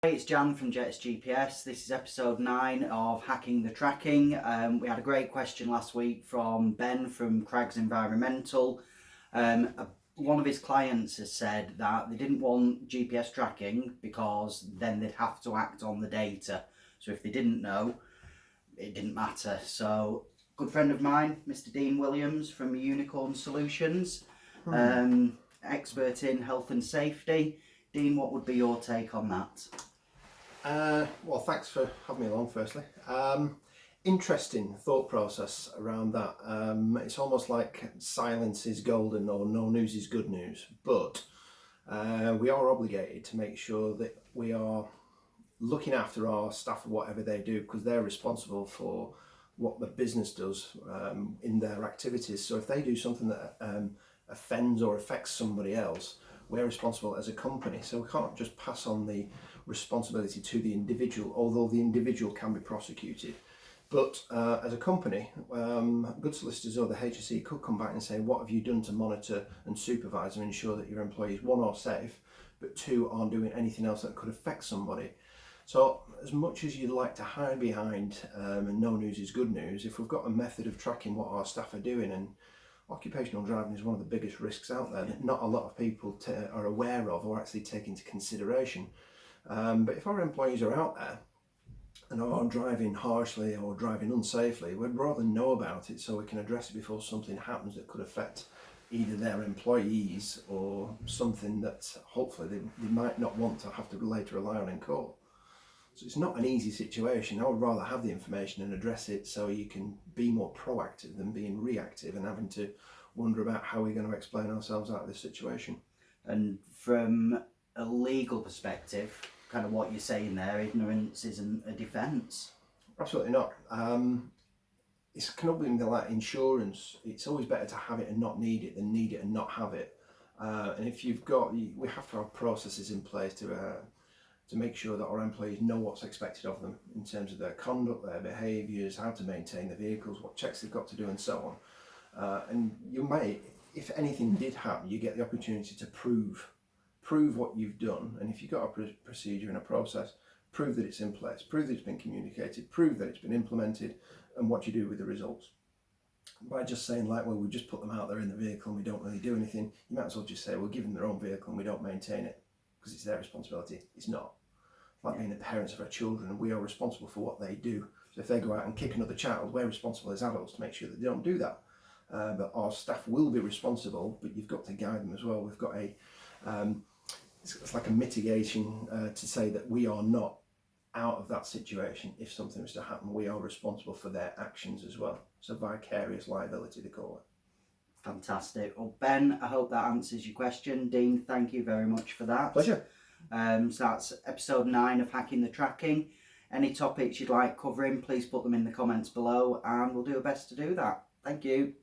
Hey, it's Jan from Jets GPS. This is episode 9 of Hacking the Tracking. We had a great question last week from Ben from Craggs Environmental. One of his clients has said that they didn't want GPS tracking because then they'd have to act on the data. So if they didn't know, it didn't matter. So, good friend of mine, Mr. Dean Williams from Unicorn Solutions, expert in health and safety. Dean, what would be your take on that? Well, thanks for having me along, firstly. Interesting thought process around that. It's almost like silence is golden or no news is good news, but we are obligated to make sure that we are looking after our staff, whatever they do, because they're responsible for what the business does in their activities. So if they do something that offends or affects somebody else, we're responsible as a company. So we can't just pass on the responsibility to the individual, although the individual can be prosecuted. But as a company, good solicitors or the HSE could come back and say, what have you done to monitor and supervise and ensure that your employees, one, are safe, but two, aren't doing anything else that could affect somebody. So as much as you'd like to hide behind and no news is good news, if we've got a method of tracking what our staff are doing, and occupational driving is one of the biggest risks out there that not a lot of people are aware of or actually take into consideration. But if our employees are out there and are driving harshly or driving unsafely, we'd rather know about it so we can address it before something happens that could affect either their employees or something that hopefully they might not want to have to later rely on in court. So it's not an easy situation. I would rather have the information and address it so you can be more proactive than being reactive and having to wonder about how we're going to explain ourselves out of this situation. And from a legal perspective, kind of what you're saying there, ignorance isn't a defence. Absolutely not. It's kind of like insurance. It's always better to have it and not need it than need it and not have it. And if you've got, we have to have processes in place to make sure that our employees know what's expected of them in terms of their conduct, their behaviours, how to maintain the vehicles, what checks they've got to do and so on. And you may, if anything did happen, you get the opportunity to prove what you've done, and if you've got a procedure and a process, prove that it's in place, prove that it's been communicated, prove that it's been implemented, and what you do with the results. By just saying like, well, we just put them out there in the vehicle and we don't really do anything, you might as well just say, we'll give them their own vehicle and we don't maintain it because it's their responsibility. It's not. Like being the parents of our children, and we are responsible for what they do. So if they go out and kick another child, we're responsible as adults to make sure that they don't do that. But our staff will be responsible, but you've got to guide them as well. We've got it's like a mitigation to say that we are not out of that situation. If something was to happen, we are responsible for their actions as well. So vicarious liability, they call it. Fantastic. Well, Ben, I hope that answers your question. Dean, thank you very much for that. Pleasure. So that's episode 9 of Hacking the Tracking. Any topics you'd like covering, please put them in the comments below and we'll do our best to do that. Thank you.